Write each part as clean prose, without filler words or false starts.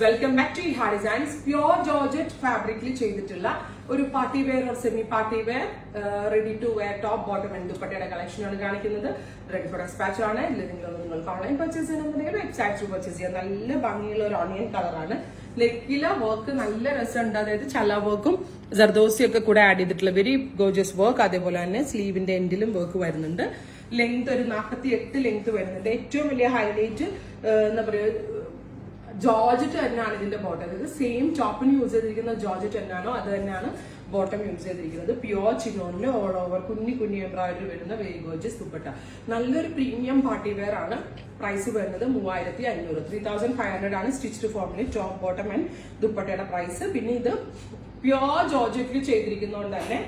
Welcome back to Iha designs. Pure georgette ഫാബ്രിക്കിൽ ചെയ്തിട്ടുള്ള ഒരു party wear or semi party wear ready to wear top bottom and ദുപ്പട്ടയുടെ കളക്ഷനാണ് കാണിക്കുന്നത്. റെഡി ഫോർ എക്സ്പാച്ച് ആണ്. ഇതിൽ നിങ്ങൾക്ക് ഓൺലൈൻ പർച്ചേസ് ചെയ്യണമെന്നുണ്ടെങ്കിൽ വെബ്സൈറ്റ് ത്രൂ പർച്ചേസ് ചെയ്യാം. നല്ല ഭംഗിയുള്ള ഒരു ഓണിയൻ കളറാണ്. ലെക്കില വർക്ക് നല്ല രസമുണ്ട്. അതായത് ചല വർക്കും ജർദോസിയും ഒക്കെ കൂടെ ആഡ് ചെയ്തിട്ടുള്ള വെരി ഗോർജിയസ് വർക്ക്. അതേപോലെ തന്നെ സ്ലീവിന്റെ എൻഡിലും വർക്ക് വരുന്നുണ്ട്. ലെങ്ത് ഒരു 48 ലെങ്ത് വരുന്നുണ്ട്. ഏറ്റവും വലിയ ഹൈലൈറ്റ് എന്താ പറയുക, ജോർജറ്റ് തന്നെയാണ് ഇതിന്റെ ബോട്ടം. അതായത് സെയിം ടോപ്പിന് യൂസ് ചെയ്തിരിക്കുന്ന ജോർജറ്റ് തന്നെയാണോ അത് തന്നെയാണ് ബോട്ടം യൂസ് ചെയ്തിരിക്കുന്നത്. പ്യോർ ചിനോണില് ഓൾ ഓവർ കുഞ്ഞി എംബ്രോയിഡറി വരുന്ന വെരി ഗോർജിയസ് ദുപ്പട്ട. നല്ലൊരു പ്രീമിയം പാർട്ടി വെയർ ആണ്. പ്രൈസ് വരുന്നത് 3500, 3500 ആണ് സ്റ്റിച്ച്ഡ് ഫോമിൽ ടോപ്പ് ബോട്ടം ആൻഡ് ദുപ്പട്ടയുടെ പ്രൈസ്. പിന്നെ ഇത് പ്യോർ ജോർജറ്റിൽ ചെയ്തിരിക്കുന്നതുകൊണ്ട് തന്നെ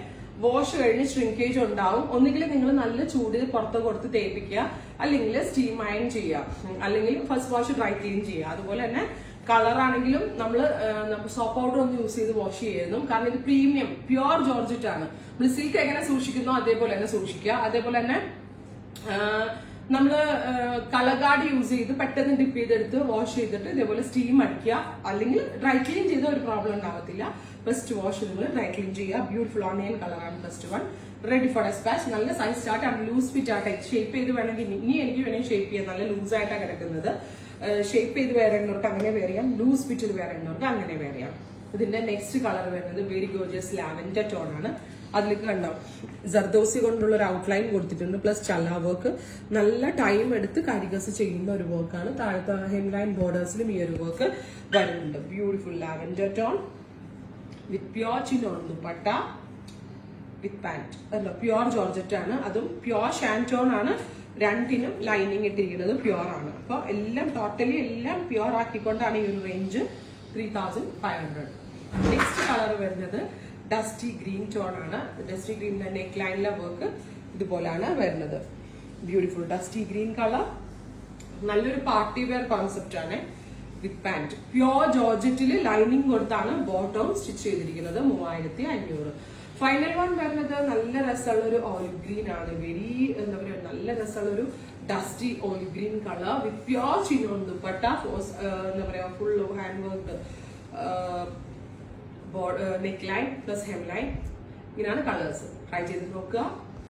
വാഷ് കഴിഞ്ഞ് ഷ്രിങ്കേജ് ഉണ്ടാവും. ഒന്നുകിൽ നിങ്ങൾ നല്ല ചൂടിൽ പുറത്ത് കൊടുത്ത് തേപ്പിക്കുക, അല്ലെങ്കിൽ സ്റ്റീം അയൺ ചെയ്യുക, അല്ലെങ്കിൽ ഫസ്റ്റ് വാഷ് ഡ്രൈ ക്ലീൻ ചെയ്യുക. അതുപോലെ തന്നെ കളർ ആണെങ്കിലും നമ്മൾ സോപ്പ് പൗഡർ ഒന്ന് യൂസ് ചെയ്ത് വാഷ് ചെയ്യുന്നു. കാരണം ഇത് പ്രീമിയം പ്യോർ ജോർജറ്റ് ആണ്. നമ്മൾ സിൽക്ക് എങ്ങനെ സൂക്ഷിക്കുന്നോ അതേപോലെ തന്നെ സൂക്ഷിക്കുക. അതേപോലെ തന്നെ നമ്മള് കളഗാർഡ് യൂസ് ചെയ്ത് പെട്ടെന്ന് ഡിപ്പ് ചെയ്തെടുത്ത് വാഷ് ചെയ്തിട്ട് ഇതേപോലെ സ്റ്റീം അടിക്കുക, അല്ലെങ്കിൽ ഡ്രൈ ക്ലീൻ ചെയ്ത ഒരു പ്രോബ്ലം ഉണ്ടാകത്തില്ല. ഫസ്റ്റ് വാഷ് നിങ്ങൾ ഡ്രൈ ക്ലീൻ ചെയ്യുക. ബ്യൂട്ടിഫുൾ ഓണിയൻ കളറാണ് first one. Ready for dispatch. നല്ല സൈസ് സ്റ്റാർട്ട് ആണ്. ലൂസ് ഫിറ്റ് ആട്ടെ. ഷേപ്പ് ചെയ്ത് വേണമെങ്കിൽ ഇനി എനിക്ക് വേണമെങ്കിൽ ഷേപ്പ് ചെയ്യാം. നല്ല ലൂസ് ആയിട്ടാണ് കിടക്കുന്നത്. ഷേപ്പ് ചെയ്ത് വേറെയുള്ളവർക്ക് അങ്ങനെ വേറെ ചെയ്യാം. ലൂസ് ഫിറ്റ് ചെയ്ത് വേറെയുള്ളവർക്ക് അങ്ങനെ വേറെ ചെയ്യാം. ഇതിന്റെ നെക്സ്റ്റ് കളർ വരുന്നത് വെരി ഗോർജിയസ് ലാവൻഡർ ടോൺ ആണ്. അതിലേക്ക് കണ്ടോ ജർദോസി കൊണ്ടുള്ള ഒരു ഔട്ട്ലൈൻ കൊടുത്തിട്ടുണ്ട്. പ്ലസ് ചല്ല വർക്ക്. നല്ല ടൈം എടുത്ത് കാരിഗസ് ചെയ്യുന്ന ഒരു വർക്കാണ്. താഴത്തെ ഹെംലൈൻ ബോർഡേഴ്സിലും ഈ ഒരു വർക്ക് വരുന്നുണ്ട്. ബ്യൂട്ടിഫുൾ ലാവൻഡർ ടോൺ വിത്ത് പ്യോർ ചിനോൺ ദുപ്പട്ട വിത്ത് പാന്റ്. അല്ല, പ്യോർ ജോർജറ്റ് ആണ്. അതും പ്യോർ ഷാൻറ്റോൺ ആണ്. രണ്ടിനും ലൈനിങ് ഇട്ടിരിക്കുന്നത് പ്യോർ ആണ്. അപ്പൊ എല്ലാം ടോട്ടലി എല്ലാം പ്യോർ ആക്കിക്കൊണ്ടാണ് ഈ ഒരു റേഞ്ച് 3500. നെക്സ്റ്റ് കളർ വരുന്നത് ഡസ്റ്റി ഗ്രീൻ ടോൺ ആണ്. ഡസ്റ്റി ഗ്രീനിന്റെ നെക്ക് ലൈനിലെ വർക്ക് ഇതുപോലാണ് വരുന്നത്. Beautiful dusty green colour. നല്ലൊരു പാർട്ടി വെയർ കോൺസെപ്റ്റ് ആണ്. വിത്ത് പാന്റ് പ്യോർ ജോർജറ്റിൽ ലൈനിങ് കൊടുത്താണ് ബോട്ടം സ്റ്റിച്ച് ചെയ്തിരിക്കുന്നത്. 3500. ഫൈനൽ വൺ വരുന്നത് നല്ല രസമുള്ള ഒരു ഓലിവ് ഗ്രീൻ ആണ്. വെരി എന്താ പറയുക, നല്ല രസമുള്ള ഒരു dusty olive green colour with pure chinon dupatta. എന്താ പറയാ, full hand work neck line plus hem line. ഇങ്ങനെയാണ് കളേഴ്സ്. ട്രൈ ചെയ്ത് നോക്കുക.